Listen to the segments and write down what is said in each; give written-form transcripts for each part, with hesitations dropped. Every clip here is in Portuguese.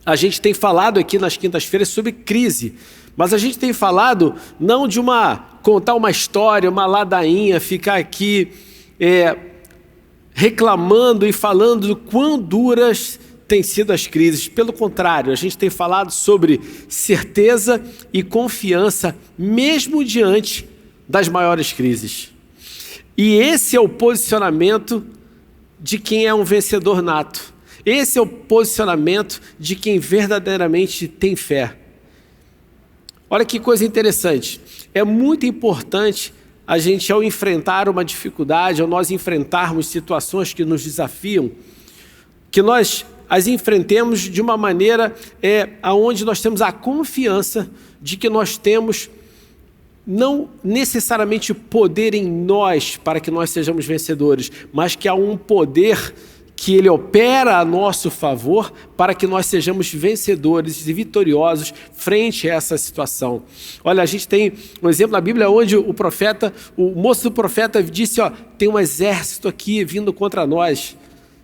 A gente tem falado aqui nas quintas-feiras sobre crise, mas a gente tem falado não de contar uma história, uma ladainha, ficar aqui reclamando e falando do quão duras têm sido as crises. Pelo contrário, a gente tem falado sobre certeza e confiança, mesmo diante das maiores crises. E esse é o posicionamento de quem é um vencedor nato. Esse é o posicionamento de quem verdadeiramente tem fé. Olha que coisa interessante. É muito importante a gente, ao enfrentar uma dificuldade, ao nós enfrentarmos situações que nos desafiam, que nós as enfrentemos de uma maneira onde nós temos a confiança de que nós temos não necessariamente poder em nós para que nós sejamos vencedores, mas que há um poder que ele opera a nosso favor para que nós sejamos vencedores e vitoriosos frente a essa situação. Olha, a gente tem um exemplo na Bíblia onde o moço do profeta disse, tem um exército aqui vindo contra nós.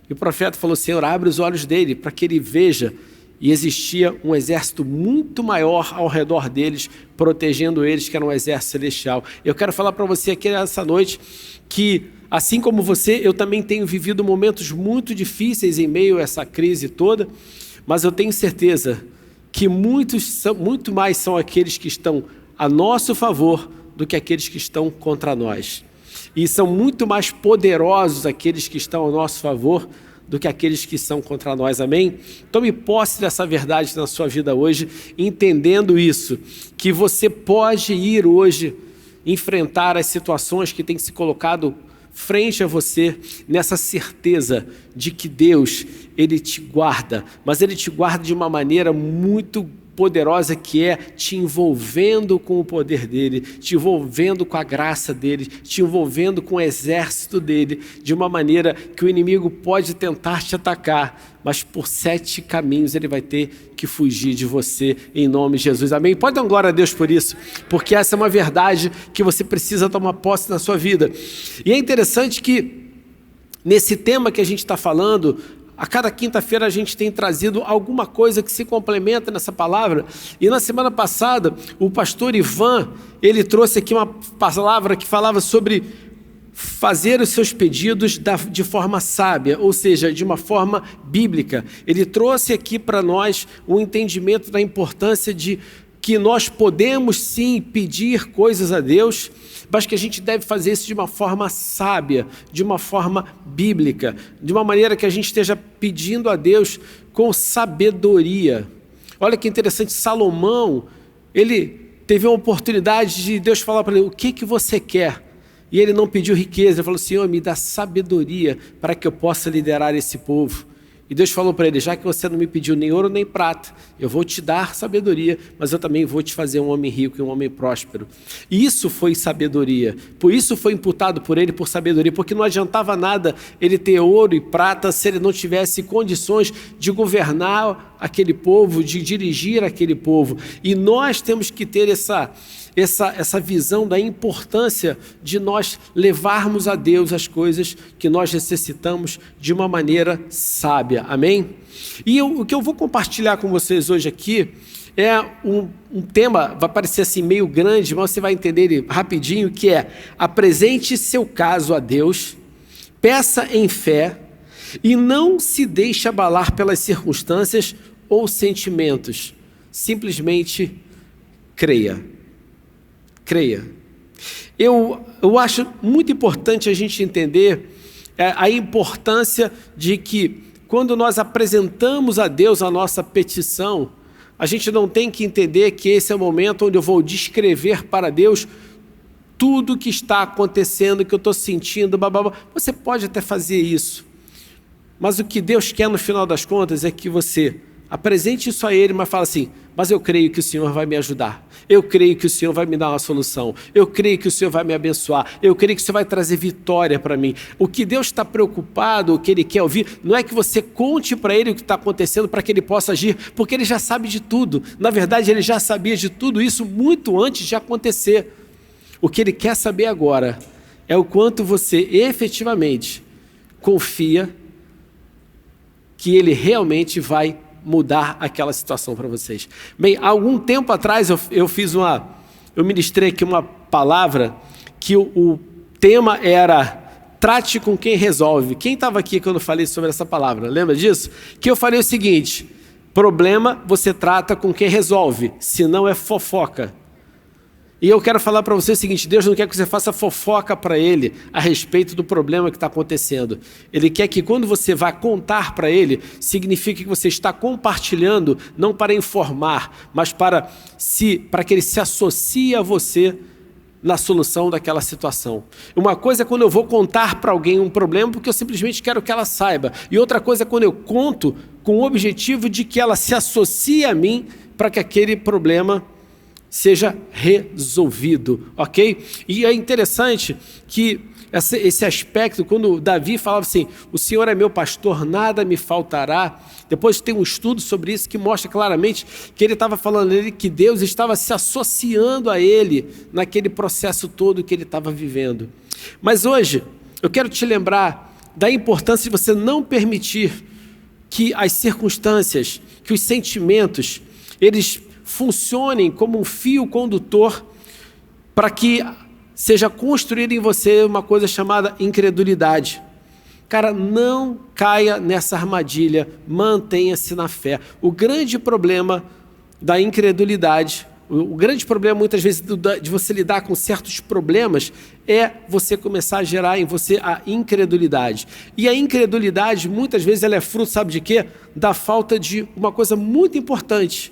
E o profeta falou, Senhor, abre os olhos dele para que ele veja. E existia um exército muito maior ao redor deles, protegendo eles, que era um exército celestial. Eu quero falar para você aqui nessa noite que, assim como você, eu também tenho vivido momentos muito difíceis em meio a essa crise toda, mas eu tenho certeza que muito mais são aqueles que estão a nosso favor do que aqueles que estão contra nós. E são muito mais poderosos aqueles que estão a nosso favor do que aqueles que são contra nós, amém? Tome posse dessa verdade na sua vida hoje, entendendo isso, que você pode ir hoje enfrentar as situações que têm se colocado frente a você, nessa certeza de que Deus, Ele te guarda, mas Ele te guarda de uma maneira muito poderosa, que é te envolvendo com o poder dEle, te envolvendo com a graça dEle, te envolvendo com o exército dEle, de uma maneira que o inimigo pode tentar te atacar, mas por 7 caminhos ele vai ter que fugir de você, em nome de Jesus, amém? Pode dar glória a Deus por isso, porque essa é uma verdade que você precisa tomar posse na sua vida. E é interessante que nesse tema que a gente está falando, a cada quinta-feira a gente tem trazido alguma coisa que se complementa nessa palavra. E na semana passada, o pastor Ivan, ele trouxe aqui uma palavra que falava sobre fazer os seus pedidos de forma sábia, ou seja, de uma forma bíblica. Ele trouxe aqui para nós um entendimento da importância de que nós podemos sim pedir coisas a Deus, mas que a gente deve fazer isso de uma forma sábia, de uma forma bíblica, de uma maneira que a gente esteja pedindo a Deus com sabedoria. Olha que interessante, Salomão, ele teve uma oportunidade de Deus falar para ele, o que você quer? E ele não pediu riqueza, ele falou, Senhor, me dá sabedoria para que eu possa liderar esse povo. E Deus falou para ele, já que você não me pediu nem ouro nem prata, eu vou te dar sabedoria, mas eu também vou te fazer um homem rico e um homem próspero. E isso foi sabedoria, por isso foi imputado por ele por sabedoria, porque não adiantava nada ele ter ouro e prata se ele não tivesse condições de governar aquele povo, de dirigir aquele povo. E nós temos que ter essa visão da importância de nós levarmos a Deus as coisas que nós necessitamos de uma maneira sábia, amém? E o que eu vou compartilhar com vocês hoje aqui é um tema, vai parecer assim meio grande, mas você vai entender ele rapidinho, que é: apresente seu caso a Deus, peça em fé e não se deixe abalar pelas circunstâncias ou sentimentos, simplesmente creia. Creia. Eu acho muito importante a gente entender a importância de que quando nós apresentamos a Deus a nossa petição, a gente não tem que entender que esse é o momento onde eu vou descrever para Deus tudo que está acontecendo, que eu estou sentindo, babá. Você pode até fazer isso, mas o que Deus quer no final das contas é que você apresente isso a Ele, mas fala assim, mas eu creio que o Senhor vai me ajudar, eu creio que o Senhor vai me dar uma solução, eu creio que o Senhor vai me abençoar, eu creio que o Senhor vai trazer vitória para mim. O que Deus está preocupado, o que Ele quer ouvir, não é que você conte para Ele o que está acontecendo para que Ele possa agir, porque Ele já sabe de tudo. Na verdade, Ele já sabia de tudo isso muito antes de acontecer. O que Ele quer saber agora é o quanto você efetivamente confia que Ele realmente vai mudar aquela situação para vocês. Bem, há algum tempo atrás eu ministrei aqui uma palavra que o tema era trate com quem resolve. Quem estava aqui quando eu falei sobre essa palavra? Lembra disso? Que eu falei o seguinte: problema você trata com quem resolve, senão é fofoca. E eu quero falar para você o seguinte: Deus não quer que você faça fofoca para Ele a respeito do problema que está acontecendo. Ele quer que quando você vá contar para Ele, signifique que você está compartilhando, não para informar, mas para que Ele se associe a você na solução daquela situação. Uma coisa é quando eu vou contar para alguém um problema porque eu simplesmente quero que ela saiba. E outra coisa é quando eu conto com o objetivo de que ela se associe a mim para que aquele problema seja resolvido, ok? E é interessante que esse aspecto, quando Davi falava assim, o Senhor é meu pastor, nada me faltará. Depois tem um estudo sobre isso que mostra claramente que ele estava falando que Deus estava se associando a ele naquele processo todo que ele estava vivendo. Mas hoje, eu quero te lembrar da importância de você não permitir que as circunstâncias, que os sentimentos, eles funcionem como um fio condutor para que seja construída em você uma coisa chamada incredulidade. Cara, não caia nessa armadilha, mantenha-se na fé. O grande problema da incredulidade, o grande problema muitas vezes de você lidar com certos problemas é você começar a gerar em você a incredulidade. E a incredulidade muitas vezes ela é fruto, sabe de quê? Da falta de uma coisa muito importante,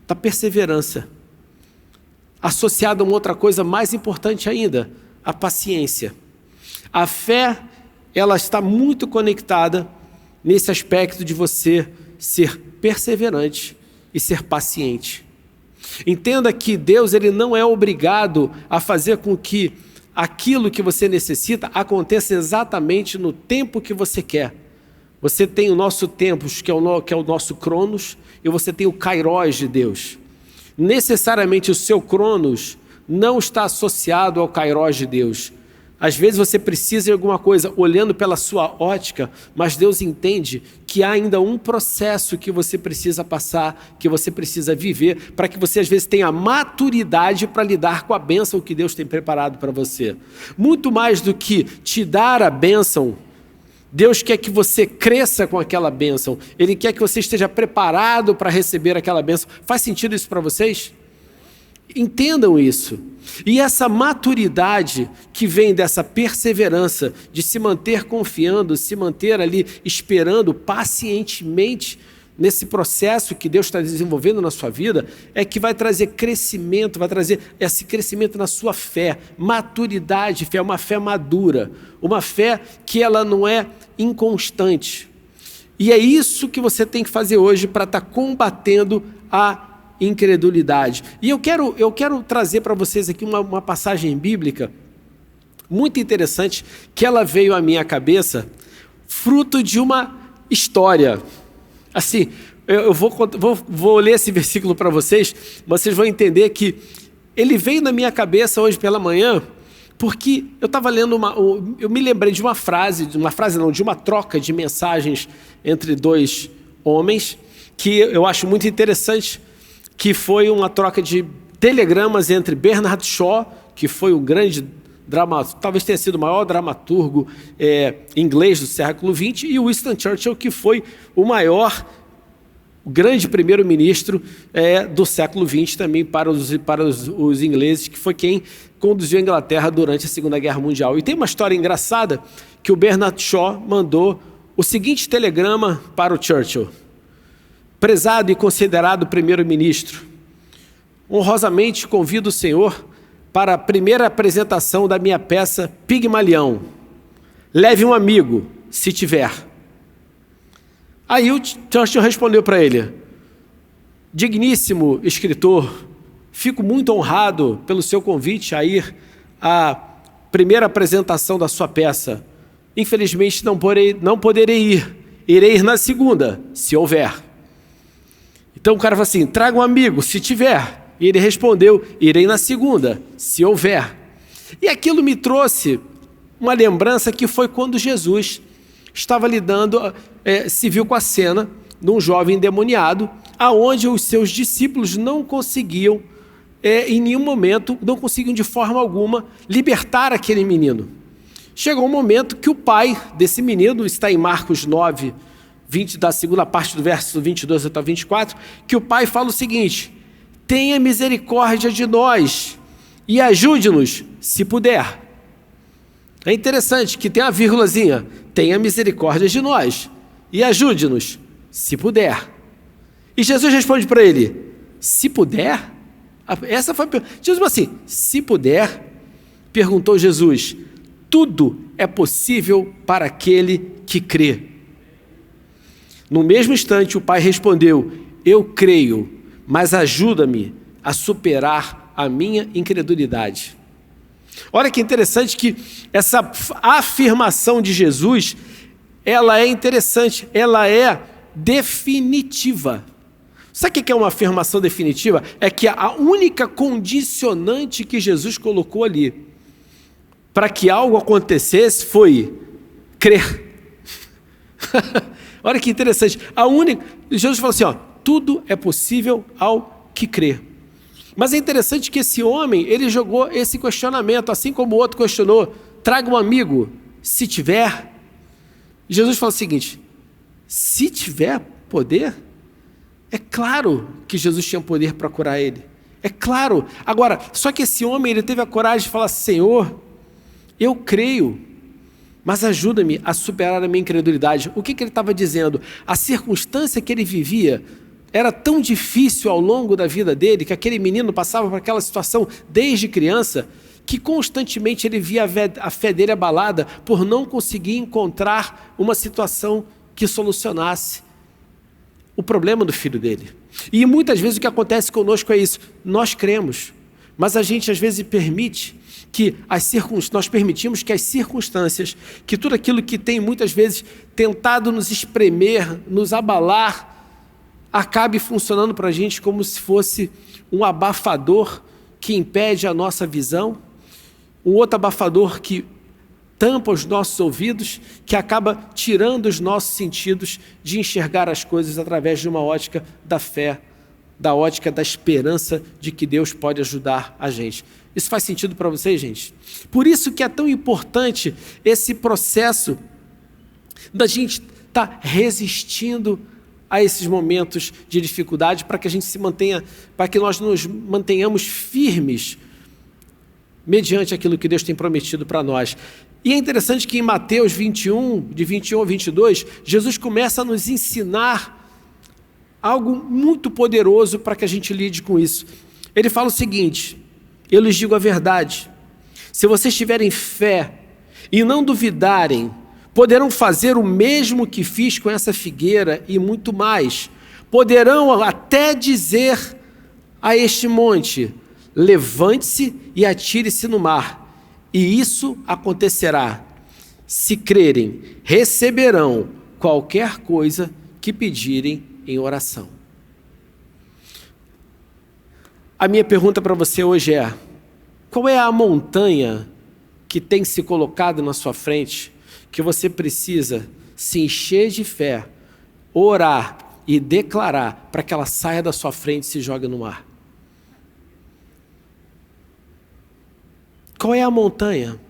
da perseverança, associada a uma outra coisa mais importante ainda, a paciência. A fé, ela está muito conectada nesse aspecto de você ser perseverante e ser paciente. Entenda que Deus ele não é obrigado a fazer com que aquilo que você necessita aconteça exatamente no tempo que você quer. Você tem o nosso tempos, que é o nosso cronos, e você tem o kairos de Deus. Necessariamente o seu cronos não está associado ao kairos de Deus. Às vezes você precisa de alguma coisa olhando pela sua ótica, mas Deus entende que há ainda um processo que você precisa passar, que você precisa viver, para que você às vezes tenha maturidade para lidar com a bênção que Deus tem preparado para você. Muito mais do que te dar a bênção, Deus quer que você cresça com aquela bênção. Ele quer que você esteja preparado para receber aquela bênção. Faz sentido isso para vocês? Entendam isso. E essa maturidade que vem dessa perseverança, de se manter confiando, se manter ali esperando pacientemente nesse processo que Deus está desenvolvendo na sua vida, é que vai trazer crescimento, vai trazer esse crescimento na sua fé, maturidade, fé, uma fé madura, uma fé que ela não é inconstante. E é isso que você tem que fazer hoje para estar combatendo a incredulidade. E eu quero trazer para vocês aqui uma passagem bíblica muito interessante, que ela veio à minha cabeça, fruto de uma história. Assim, eu vou ler esse versículo para vocês, vocês vão entender que ele veio na minha cabeça hoje pela manhã, porque eu estava lendo eu me lembrei de uma troca de mensagens entre dois homens, que eu acho muito interessante, que foi uma troca de telegramas entre Bernard Shaw, que foi um grande dramaturgo, talvez tenha sido o maior dramaturgo inglês do século XX, e Winston Churchill, que foi o grande primeiro-ministro do século XX também para os ingleses, que foi quem conduziu a Inglaterra durante a Segunda Guerra Mundial. E tem uma história engraçada que o Bernard Shaw mandou o seguinte telegrama para o Churchill: prezado e considerado primeiro-ministro, honrosamente convido o senhor para a primeira apresentação da minha peça Pigmalião. Leve um amigo, se tiver. Aí o Churchill respondeu para ele: digníssimo escritor, fico muito honrado pelo seu convite a ir à primeira apresentação da sua peça. Infelizmente não poderei ir, irei ir na segunda, se houver. Então o cara falou assim: traga um amigo, se tiver. E ele respondeu: irei na segunda, se houver. E aquilo me trouxe uma lembrança que foi quando Jesus estava lidando, se viu com a cena num jovem endemoniado, aonde os seus discípulos não conseguiam, em nenhum momento, não conseguiam de forma alguma libertar aquele menino. Chegou um momento que o pai desse menino, está em Marcos 9, 20, da segunda parte do verso 22 até 24, que o pai fala o seguinte: tenha misericórdia de nós e ajude-nos, se puder. É interessante que tem a vírgulazinha, tenha misericórdia de nós e ajude-nos, se puder. E Jesus responde para ele, se puder? Essa foi a pergunta. Jesus assim, se puder, perguntou Jesus, tudo é possível para aquele que crê. No mesmo instante, o pai respondeu, eu creio, mas ajuda-me a superar a minha incredulidade. Olha que interessante que essa afirmação de Jesus, ela é interessante, ela é definitiva. Sabe o que é uma afirmação definitiva? É que a única condicionante que Jesus colocou ali para que algo acontecesse foi crer. Olha que interessante. Jesus falou assim, ó, tudo é possível ao que crê. Mas é interessante que esse homem, ele jogou esse questionamento, assim como o outro questionou, traga um amigo, se tiver. Jesus falou o seguinte, se tiver poder, é claro que Jesus tinha poder para curar ele. É claro. Agora, só que esse homem, ele teve a coragem de falar, Senhor, eu creio, mas ajuda-me a superar a minha incredulidade. O que ele estava dizendo? A circunstância que ele vivia era tão difícil ao longo da vida dele, que aquele menino passava por aquela situação desde criança, que constantemente ele via a fé dele abalada por não conseguir encontrar uma situação que solucionasse o problema do filho dele. E muitas vezes o que acontece conosco é isso, nós cremos, mas a gente às vezes permite que nós permitimos que as circunstâncias, que tudo aquilo que tem muitas vezes tentado nos espremer, nos abalar, acabe funcionando para a gente como se fosse um abafador que impede a nossa visão, um outro abafador que tampa os nossos ouvidos, que acaba tirando os nossos sentidos de enxergar as coisas através de uma ótica da fé, da ótica da esperança de que Deus pode ajudar a gente. Isso faz sentido para vocês, gente? Por isso que é tão importante esse processo da gente estar resistindo a esses momentos de dificuldade, para que a gente se mantenha, para que nós nos mantenhamos firmes mediante aquilo que Deus tem prometido para nós. E é interessante que em Mateus 21, de 21 a 22, Jesus começa a nos ensinar algo muito poderoso para que a gente lide com isso. Ele fala o seguinte, eu lhes digo a verdade, se vocês tiverem fé e não duvidarem, poderão fazer o mesmo que fiz com essa figueira e muito mais. Poderão até dizer a este monte, levante-se e atire-se no mar. E isso acontecerá. Se crerem, receberão qualquer coisa que pedirem em oração. A minha pergunta para você hoje é, qual é a montanha que tem se colocado na sua frente, que você precisa se encher de fé, orar e declarar para que ela saia da sua frente e se jogue no mar? Qual é a montanha?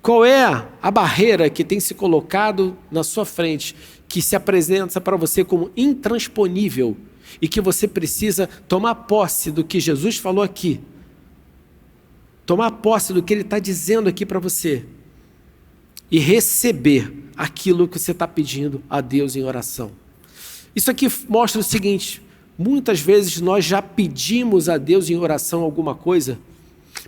Qual é a barreira que tem se colocado na sua frente, que se apresenta para você como intransponível e que você precisa tomar posse do que Jesus falou aqui, tomar posse do que Ele está dizendo aqui para você e receber aquilo que você está pedindo a Deus em oração? Isso aqui mostra o seguinte, muitas vezes nós já pedimos a Deus em oração alguma coisa,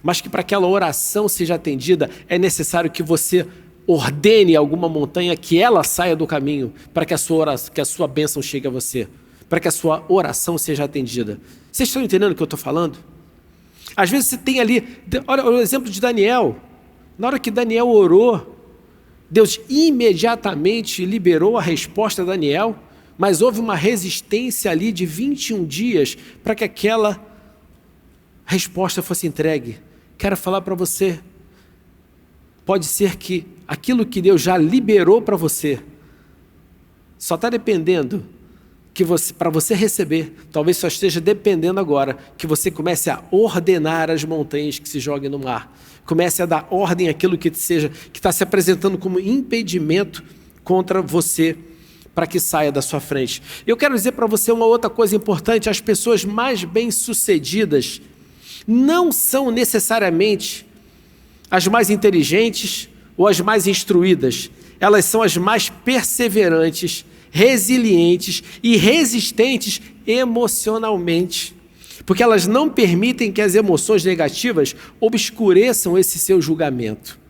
mas que para aquela oração seja atendida, é necessário que você ordene alguma montanha, que ela saia do caminho, para que a sua bênção chegue a você, para que a sua oração seja atendida. Vocês estão entendendo o que eu estou falando? Às vezes você tem ali, olha o exemplo de Daniel, na hora que Daniel orou, Deus imediatamente liberou a resposta a Daniel, mas houve uma resistência ali de 21 dias para que aquela resposta fosse entregue. Quero falar para você, pode ser que aquilo que Deus já liberou para você só está dependendo que você, para você receber, talvez só esteja dependendo agora que você comece a ordenar as montanhas que se joguem no mar. Comece a dar ordem àquilo que está se apresentando como impedimento contra você, para que saia da sua frente. Eu quero dizer para você uma outra coisa importante: as pessoas mais bem-sucedidas não são necessariamente as mais inteligentes ou as mais instruídas. Elas são as mais perseverantes, resilientes e resistentes emocionalmente, porque elas não permitem que as emoções negativas obscureçam esse seu julgamento.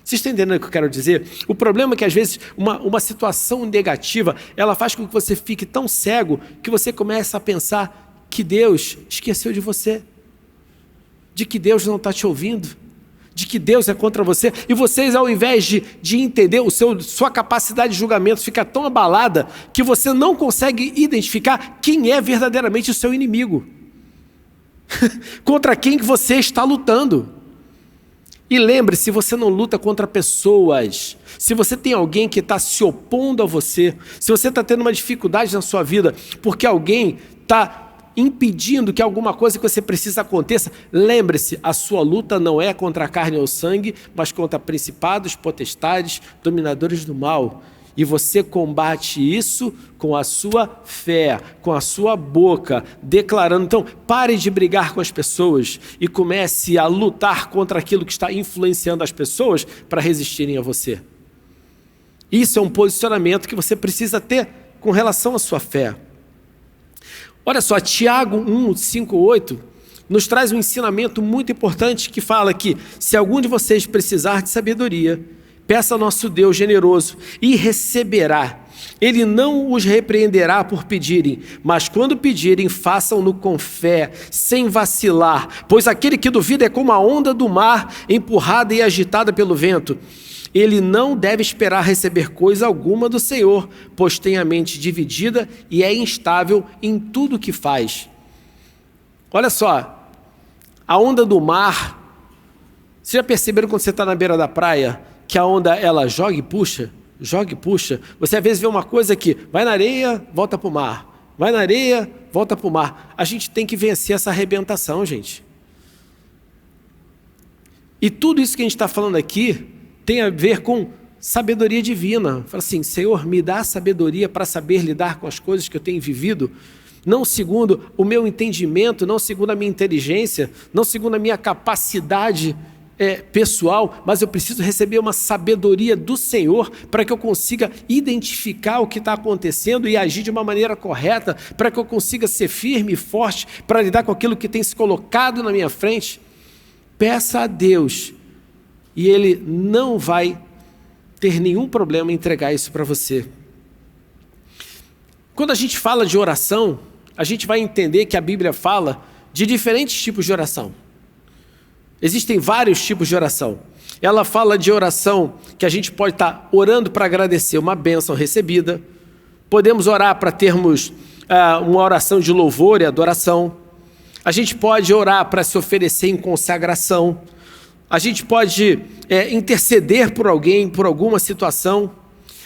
Vocês estão entendendo o que eu quero dizer? O problema é que às vezes uma situação negativa, ela faz com que você fique tão cego que você começa a pensar que Deus esqueceu de você, de que Deus não está te ouvindo, de que Deus é contra você, e vocês, ao invés de entender, sua capacidade de julgamento fica tão abalada que você não consegue identificar quem é verdadeiramente o seu inimigo, contra quem que você está lutando. E lembre-se, você não luta contra pessoas. Se você tem alguém que está se opondo a você, se você está tendo uma dificuldade na sua vida porque alguém está impedindo que alguma coisa que você precisa aconteça, lembre-se, a sua luta não é contra a carne ou sangue, mas contra principados, potestades, dominadores do mal. E você combate isso com a sua fé, com a sua boca, declarando. Então, pare de brigar com as pessoas e comece a lutar contra aquilo que está influenciando as pessoas para resistirem a você. Isso é um posicionamento que você precisa ter com relação à sua fé. Olha só, Tiago 1, 5, 8 nos traz um ensinamento muito importante que fala que se algum de vocês precisar de sabedoria, peça ao nosso Deus generoso e receberá. Ele não os repreenderá por pedirem, mas quando pedirem, façam-no com fé, sem vacilar, pois aquele que duvida é como a onda do mar, empurrada e agitada pelo vento. Ele não deve esperar receber coisa alguma do Senhor, pois tem a mente dividida e é instável em tudo que faz. Olha só, a onda do mar, vocês já perceberam quando você está na beira da praia, que a onda ela joga e puxa? Joga e puxa. Você às vezes vê uma coisa que vai na areia, volta para o mar. Vai na areia, volta para o mar. A gente tem que vencer essa arrebentação, gente. E tudo isso que a gente está falando aqui tem a ver com sabedoria divina. Fala assim, Senhor, me dá sabedoria para saber lidar com as coisas que eu tenho vivido, não segundo o meu entendimento, não segundo a minha inteligência, não segundo a minha capacidade pessoal, mas eu preciso receber uma sabedoria do Senhor para que eu consiga identificar o que está acontecendo e agir de uma maneira correta, para que eu consiga ser firme e forte para lidar com aquilo que tem se colocado na minha frente. Peça a Deus e Ele não vai ter nenhum problema em entregar isso para você. Quando a gente fala de oração, a gente vai entender que a Bíblia fala de diferentes tipos de oração. Existem vários tipos de oração. Ela fala de oração que a gente pode estar orando para agradecer uma bênção recebida. Podemos orar para termos uma oração de louvor e adoração. A gente pode orar para se oferecer em consagração. A gente pode interceder por alguém, por alguma situação.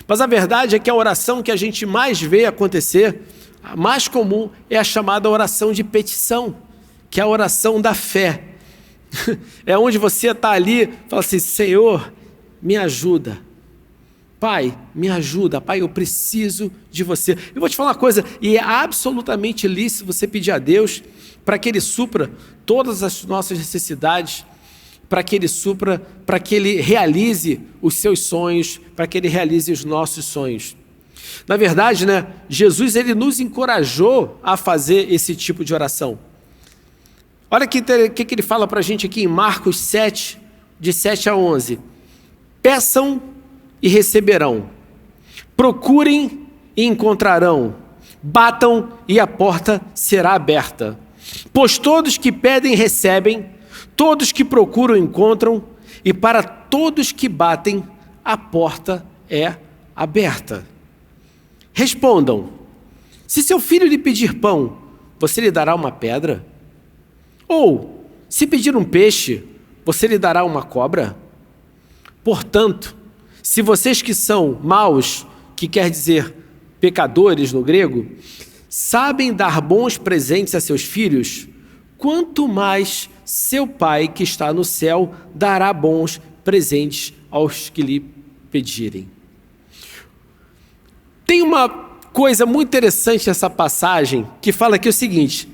Mas a verdade é que a oração que a gente mais vê acontecer, a mais comum, é a chamada oração de petição, que é a oração da fé. É onde você está ali, fala assim, Senhor, me ajuda. Pai, me ajuda. Pai, eu preciso de você. Eu vou te falar uma coisa, e é absolutamente lícito você pedir a Deus para que Ele supra todas as nossas necessidades, para que Ele realize os seus sonhos, para que Ele realize os nossos sonhos. Na verdade, Jesus ele nos encorajou a fazer esse tipo de oração. Olha o que ele fala para a gente aqui em Marcos 7, de 7 a 11. Peçam e receberão. Procurem e encontrarão. Batam e a porta será aberta. Pois todos que pedem recebem, todos que procuram encontram, e para todos que batem, a porta é aberta. Respondam, se seu filho lhe pedir pão, você lhe dará uma pedra? Ou, se pedir um peixe, você lhe dará uma cobra? Portanto, se vocês que são maus, que quer dizer pecadores no grego, sabem dar bons presentes a seus filhos, quanto mais seu Pai que está no céu dará bons presentes aos que lhe pedirem. Tem uma coisa muito interessante nessa passagem que fala aqui o seguinte: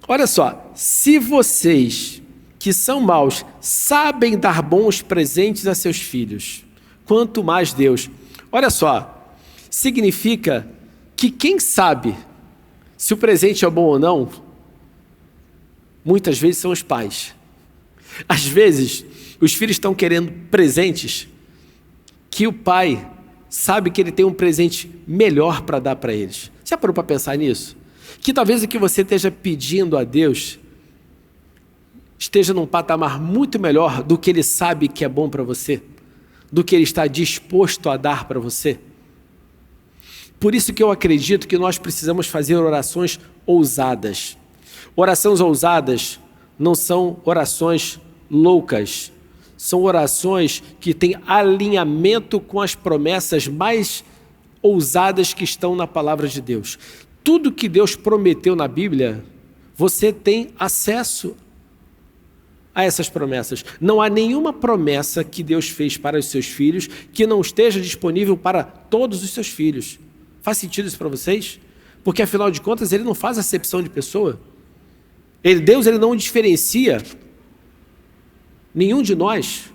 olha só, se vocês que são maus sabem dar bons presentes a seus filhos, quanto mais Deus. Olha só, significa que quem sabe se o presente é bom ou não, muitas vezes são os pais. Às vezes, os filhos estão querendo presentes que o pai sabe que ele tem um presente melhor para dar para eles. Já parou para pensar nisso? Que talvez o que você esteja pedindo a Deus esteja num patamar muito melhor do que ele sabe que é bom para você, do que ele está disposto a dar para você. Por isso que eu acredito que nós precisamos fazer orações ousadas. Orações ousadas não são orações loucas, são orações que têm alinhamento com as promessas mais ousadas que estão na palavra de Deus. Tudo que Deus prometeu na Bíblia, você tem acesso a essas promessas. Não há nenhuma promessa que Deus fez para os seus filhos que não esteja disponível para todos os seus filhos. Faz sentido isso para vocês? Porque afinal de contas ele não faz acepção de pessoa. Deus não diferencia nenhum de nós.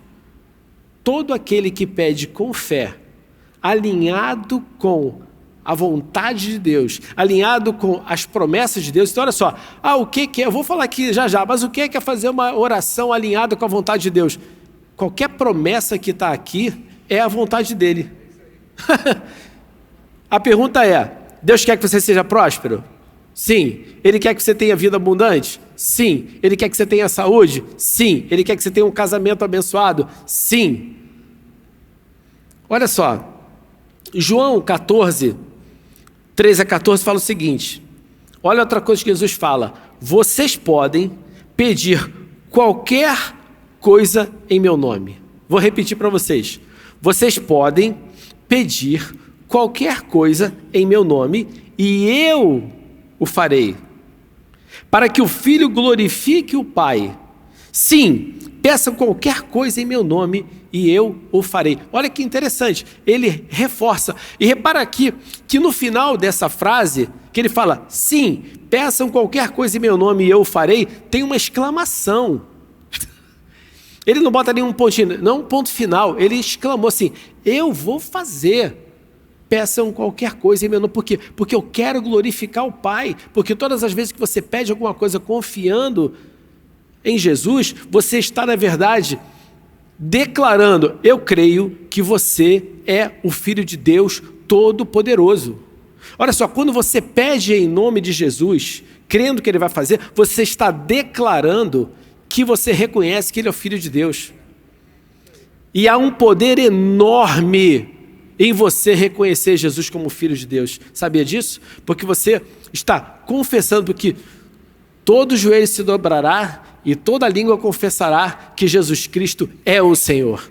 Todo aquele que pede com fé, alinhado com a vontade de Deus, alinhado com as promessas de Deus. Então olha só, o que é? Eu vou falar aqui já, mas o que é fazer uma oração alinhada com a vontade de Deus? Qualquer promessa que está aqui é a vontade dele. A pergunta é, Deus quer que você seja próspero? Sim. Ele quer que você tenha vida abundante? Sim. Ele quer que você tenha saúde? Sim. Ele quer que você tenha um casamento abençoado? Sim. Olha só, João 14, 13 a 14 fala o seguinte, olha outra coisa que Jesus fala: vocês podem pedir qualquer coisa em meu nome. Vou repetir para vocês. Vocês podem pedir qualquer coisa em meu nome e eu o farei, para que o Filho glorifique o Pai. Sim, peçam qualquer coisa em meu nome e eu o farei. Olha que interessante, ele reforça. E repara aqui que no final dessa frase, que ele fala, sim, peçam qualquer coisa em meu nome e eu o farei, tem uma exclamação. Ele não bota nenhum pontinho, não um ponto final, ele exclamou assim, eu vou fazer. Peçam qualquer coisa em meu nome. Por quê? Porque eu quero glorificar o Pai. Porque todas as vezes que você pede alguma coisa confiando em Jesus, você está, na verdade, declarando, eu creio que você é o Filho de Deus Todo-Poderoso. Olha só, quando você pede em nome de Jesus, crendo que Ele vai fazer, você está declarando que você reconhece que Ele é o Filho de Deus. E há um poder enorme em você reconhecer Jesus como Filho de Deus. Sabia disso? Porque você está confessando que todo joelho se dobrará e toda língua confessará que Jesus Cristo é o Senhor.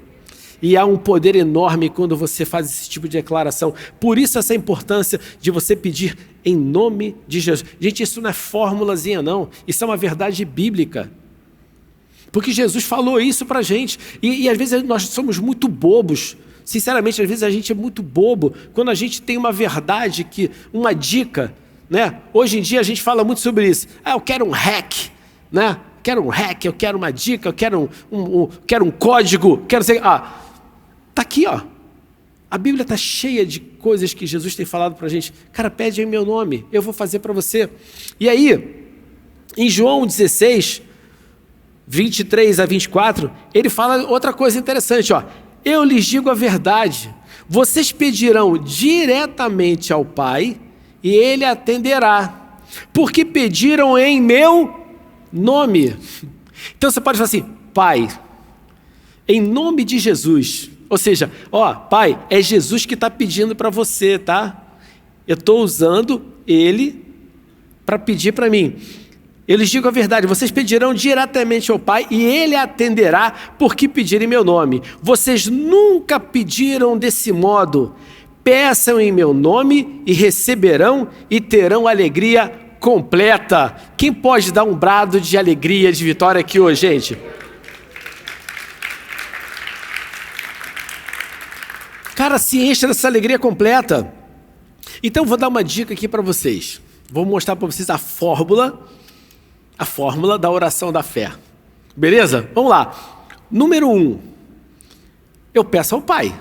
E há um poder enorme quando você faz esse tipo de declaração. Por isso essa importância de você pedir em nome de Jesus. Gente, isso não é fórmulazinha não, isso é uma verdade bíblica. Porque Jesus falou isso pra gente. E às vezes nós somos muito bobos. Sinceramente, às vezes a gente é muito bobo quando a gente tem uma verdade, uma dica, né? Hoje em dia a gente fala muito sobre isso. Eu quero um hack, né? Quero um hack, eu quero uma dica, eu quero quero um código, quero ser... tá aqui, ó. A Bíblia está cheia de coisas que Jesus tem falado para a gente. Cara, pede em meu nome, eu vou fazer para você. E aí, em João 16, 23 a 24, ele fala outra coisa interessante, ó. Eu lhes digo a verdade, vocês pedirão diretamente ao Pai e Ele atenderá, porque pediram em meu nome. Então você pode falar assim, Pai, em nome de Jesus, ou seja, Pai, é Jesus que está pedindo para você, tá? Eu estou usando Ele para pedir para mim. Eu lhes digo a verdade, vocês pedirão diretamente ao Pai e Ele atenderá porque pedirem meu nome. Vocês nunca pediram desse modo. peçam em meu nome e receberão e terão alegria completa. Quem pode dar um brado de alegria, de vitória aqui hoje, gente? Cara, se encha dessa alegria completa. Então, vou dar uma dica aqui para vocês. Vou mostrar para vocês a fórmula da oração da fé. Beleza? Vamos lá. Número 1, eu peço ao Pai.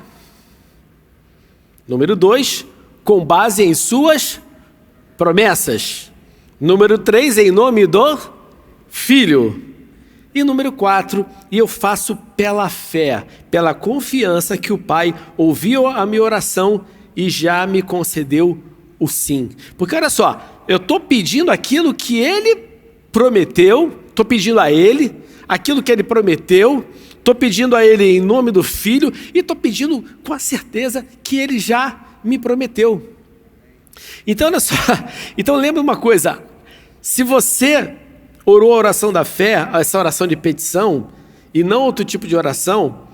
Número 2, com base em suas promessas. Número 3, em nome do Filho. E número 4, e eu faço pela fé, pela confiança que o Pai ouviu a minha oração e já me concedeu o sim. Porque olha só, eu estou pedindo aquilo que Ele prometeu, estou pedindo a Ele aquilo que Ele prometeu, estou pedindo a Ele em nome do Filho e estou pedindo com a certeza que Ele já me prometeu. Então olha só, então lembra uma coisa, se você orou a oração da fé, essa oração de petição, e não outro tipo de oração,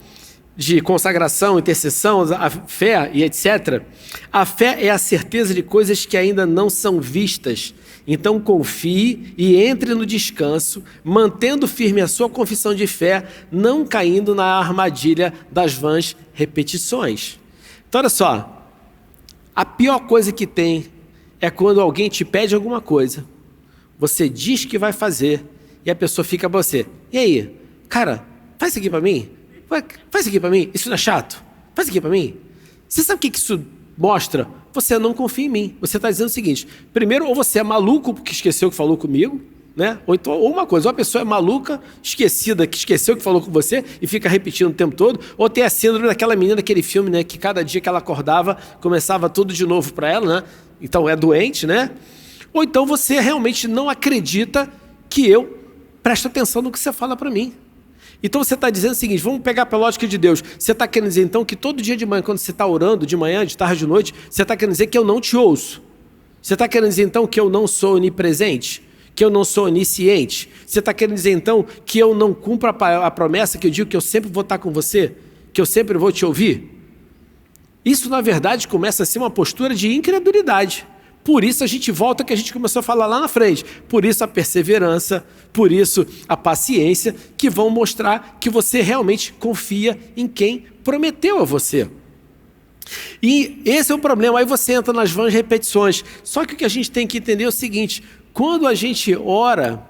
de consagração, intercessão, a fé e etc. A fé é a certeza de coisas que ainda não são vistas. Então confie e entre no descanso, mantendo firme a sua confissão de fé, não caindo na armadilha das vãs repetições. Então olha só, a pior coisa que tem é quando alguém te pede alguma coisa, você diz que vai fazer e a pessoa fica pra você. E aí, cara, faz isso aqui pra mim? Faz isso aqui pra mim? Isso não é chato? Faz isso aqui pra mim? Você sabe o que isso mostra? Você não confia em mim. Você está dizendo o seguinte, primeiro, ou você é maluco porque esqueceu que falou comigo, né? Ou uma coisa, ou a pessoa é maluca, esquecida, que esqueceu que falou com você e fica repetindo o tempo todo, ou tem a síndrome daquela menina daquele filme, né? Que cada dia que ela acordava, começava tudo de novo para ela, né? Então é doente, né? Ou então você realmente não acredita que eu presto atenção no que você fala para mim. Então você está dizendo o seguinte, vamos pegar pela lógica de Deus, você está querendo dizer então que todo dia de manhã, quando você está orando, de manhã, de tarde, de noite, você está querendo dizer que eu não te ouço. Você está querendo dizer então que eu não sou onipresente, que eu não sou onisciente. Você está querendo dizer então que eu não cumpro a promessa que eu digo que eu sempre vou estar com você, que eu sempre vou te ouvir? Isso na verdade começa a ser uma postura de incredulidade. Por isso a gente volta ao que a gente começou a falar lá na frente. Por isso a perseverança, por isso a paciência, que vão mostrar que você realmente confia em quem prometeu a você. E esse é o problema, aí você entra nas vãs repetições. Só que o que a gente tem que entender é o seguinte, quando a gente ora,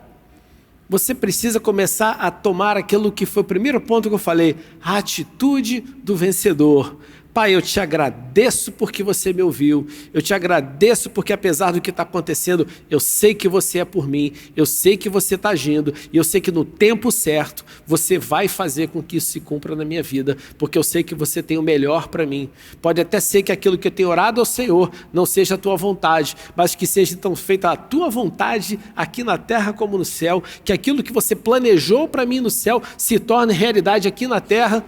você precisa começar a tomar aquilo que foi o primeiro ponto que eu falei, a atitude do vencedor. Pai, eu te agradeço porque você me ouviu, eu te agradeço porque apesar do que está acontecendo, eu sei que você é por mim, eu sei que você está agindo e eu sei que no tempo certo você vai fazer com que isso se cumpra na minha vida, porque eu sei que você tem o melhor para mim. Pode até ser que aquilo que eu tenho orado ao Senhor não seja a tua vontade, mas que seja então feita a tua vontade aqui na terra como no céu, que aquilo que você planejou para mim no céu se torne realidade aqui na terra,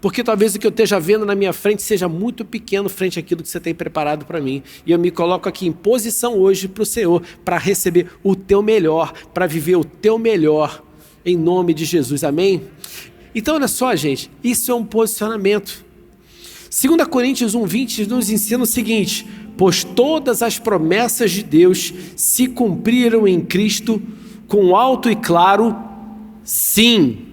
porque talvez o que eu esteja vendo na minha frente seja muito pequeno frente àquilo que você tem preparado para mim. E eu me coloco aqui em posição hoje para o Senhor, para receber o teu melhor, para viver o teu melhor, em nome de Jesus. Amém? Então olha só, gente, isso é um posicionamento. 2 Coríntios 1:20 nos ensina o seguinte, pois todas as promessas de Deus se cumpriram em Cristo com alto e claro sim.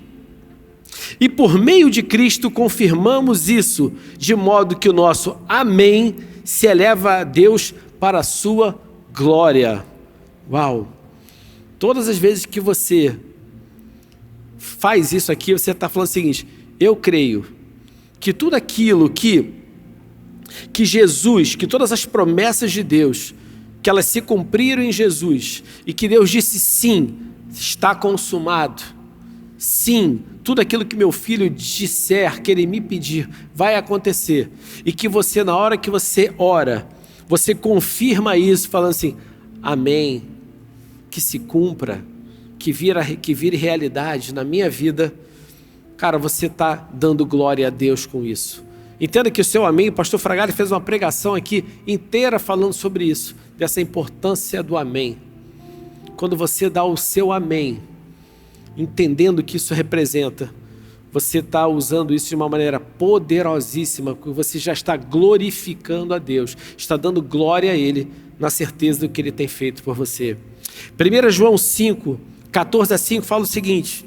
E por meio de Cristo confirmamos isso, de modo que o nosso amém se eleva a Deus para a sua glória. Uau! Todas as vezes que você faz isso aqui, você está falando o seguinte, eu creio que tudo aquilo que Jesus, que todas as promessas de Deus, que elas se cumpriram em Jesus, e que Deus disse sim, está consumado. Sim, tudo aquilo que meu filho disser, que ele me pedir, vai acontecer. E que você, na hora que você ora, você confirma isso, falando assim, amém, que se cumpra, que vire realidade na minha vida. Cara, você está dando glória a Deus com isso. Entenda que o seu amém, o pastor Fragale fez uma pregação aqui inteira falando sobre isso, dessa importância do amém. Quando você dá o seu amém, entendendo o que isso representa, você está usando isso de uma maneira poderosíssima, porque você já está glorificando a Deus, está dando glória a Ele, na certeza do que Ele tem feito por você. 1 João 5, 14-5 fala o seguinte: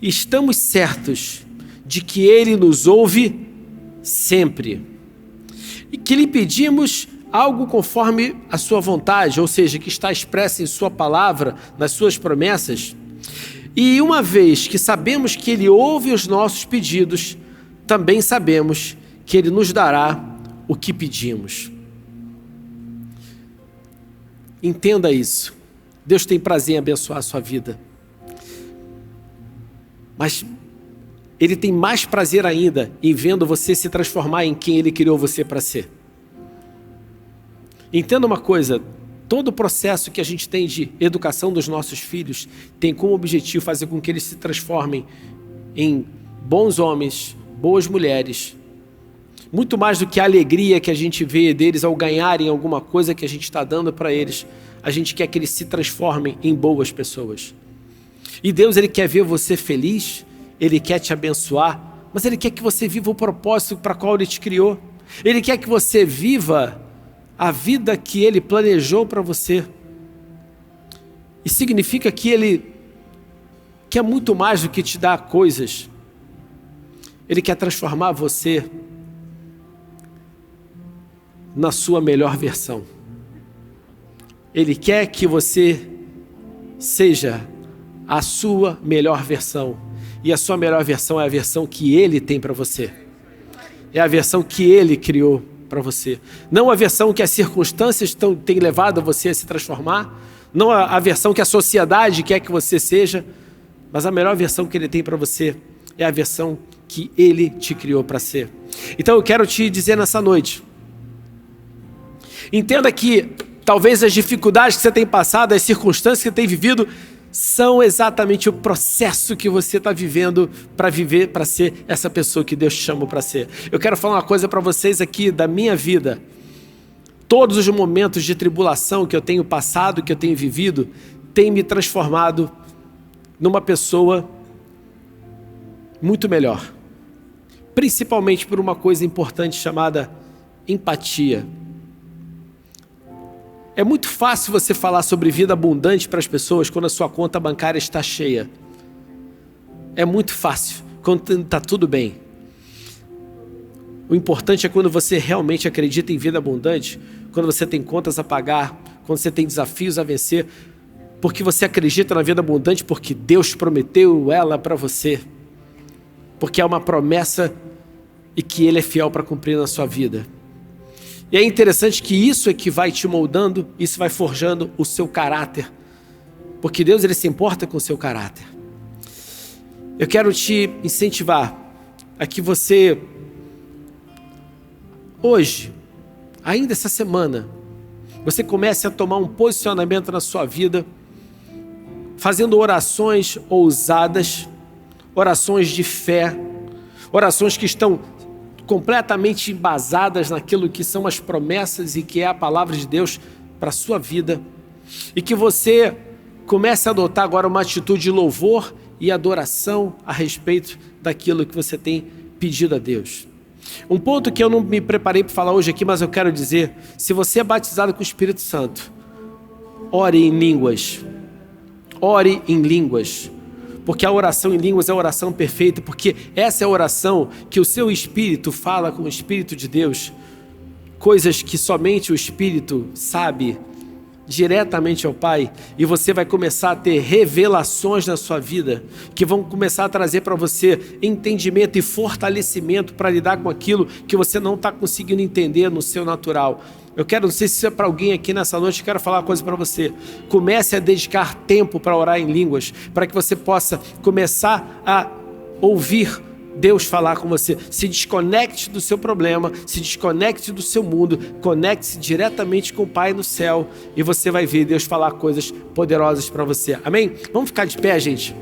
estamos certos de que Ele nos ouve sempre, e que lhe pedimos algo conforme a sua vontade, ou seja, que está expressa em sua palavra, nas suas promessas. E uma vez que sabemos que Ele ouve os nossos pedidos, também sabemos que Ele nos dará o que pedimos. Entenda isso. Deus tem prazer em abençoar a sua vida. Mas Ele tem mais prazer ainda em vendo você se transformar em quem Ele criou você para ser. Entenda uma coisa, todo o processo que a gente tem de educação dos nossos filhos tem como objetivo fazer com que eles se transformem em bons homens, boas mulheres. Muito mais do que a alegria que a gente vê deles ao ganharem alguma coisa que a gente está dando para eles, a gente quer que eles se transformem em boas pessoas. E Deus, Ele quer ver você feliz, Ele quer te abençoar, mas Ele quer que você viva o propósito para qual Ele te criou. Ele quer que você viva a vida que Ele planejou para você. E significa que Ele quer muito mais do que te dar coisas. Ele quer transformar você na sua melhor versão. Ele quer que você seja a sua melhor versão. E a sua melhor versão é a versão que Ele tem para você. É a versão que Ele criou para você. Não a versão que as circunstâncias têm levado você a se transformar, não a versão que a sociedade quer que você seja, mas a melhor versão que Ele tem para você é a versão que Ele te criou para ser. Então eu quero te dizer nessa noite, entenda que talvez as dificuldades que você tem passado, as circunstâncias que você tem vivido, são exatamente o processo que você está vivendo para ser essa pessoa que Deus te chamou para ser. Eu quero falar uma coisa para vocês aqui da minha vida. Todos os momentos de tribulação que eu tenho passado, que eu tenho vivido, têm me transformado numa pessoa muito melhor. Principalmente por uma coisa importante chamada empatia. É muito fácil você falar sobre vida abundante para as pessoas quando a sua conta bancária está cheia. É muito fácil, quando está tudo bem. O importante é quando você realmente acredita em vida abundante, quando você tem contas a pagar, quando você tem desafios a vencer, porque você acredita na vida abundante, porque Deus prometeu ela para você, porque é uma promessa e que Ele é fiel para cumprir na sua vida. E é interessante que isso é que vai te moldando, isso vai forjando o seu caráter. Porque Deus, Ele se importa com o seu caráter. Eu quero te incentivar a que você, hoje, ainda essa semana, você comece a tomar um posicionamento na sua vida, fazendo orações ousadas, orações de fé, orações que estão completamente embasadas naquilo que são as promessas e que é a palavra de Deus para a sua vida. E que você comece a adotar agora uma atitude de louvor e adoração a respeito daquilo que você tem pedido a Deus. Um ponto que eu não me preparei para falar hoje aqui, mas eu quero dizer: se você é batizado com o Espírito Santo, ore em línguas. Ore em línguas. Porque a oração em línguas é a oração perfeita, porque essa é a oração que o seu espírito fala com o Espírito de Deus, coisas que somente o Espírito sabe, diretamente ao Pai, e você vai começar a ter revelações na sua vida, que vão começar a trazer para você entendimento e fortalecimento para lidar com aquilo que você não está conseguindo entender no seu natural. Eu quero, não sei se isso é para alguém aqui nessa noite, eu quero falar uma coisa para você. Comece a dedicar tempo para orar em línguas, para que você possa começar a ouvir Deus falar com você. Se desconecte do seu problema, se desconecte do seu mundo, conecte-se diretamente com o Pai no céu e você vai ver Deus falar coisas poderosas para você. Amém? Vamos ficar de pé, gente?